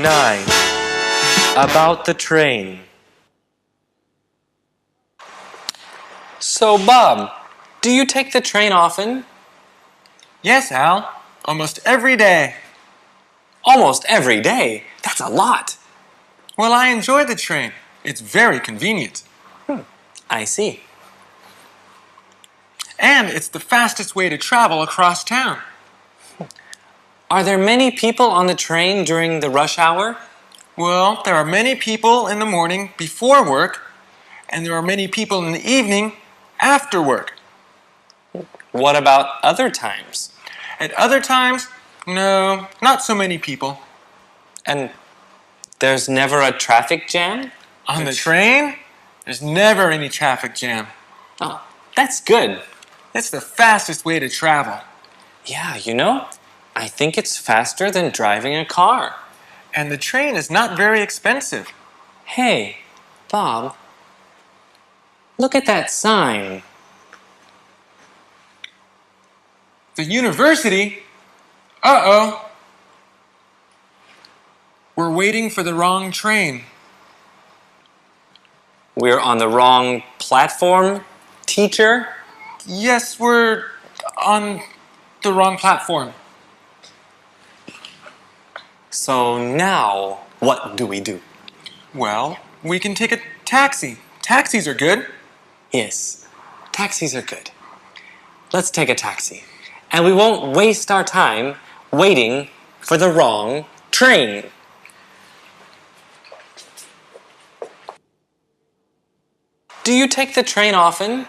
9. About the train. So, Bob, do you take the train often? Yes, Al. Almost every day. Almost every day. That's a lot. Well, I enjoy the train. It's very convenient. I see. And it's the fastest way to travel across town. Are there many people on the train during the rush hour? Well, there are many people in the morning before work, and there are many people in the evening after work. What about other times? At other times, no, not so many people. And there's never a traffic jam? On the train, there's never any traffic jam. Oh, that's good. It's the fastest way to travel. Yeah, I think it's faster than driving a car. And the train is not very expensive. Hey, Bob, look at that sign. The university? Uh-oh. We're waiting for the wrong train. We're on the wrong platform, teacher? Yes, we're on the wrong platform. So now, what do we do? Well, we can take a taxi. Taxis are good. Yes, taxis are good. Let's take a taxi. And we won't waste our time waiting for the wrong train. Do you take the train often?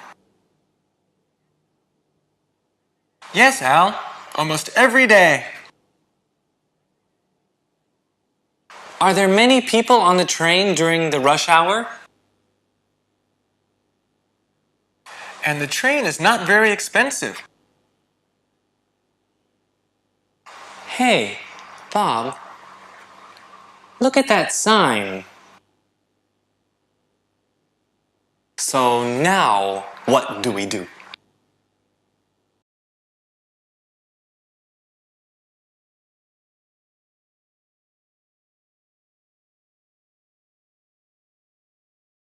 Yes, Al. Almost every day. Are there many people on the train during the rush hour? And the train is not very expensive. Hey, Bob, look at that sign. So now, what do we do?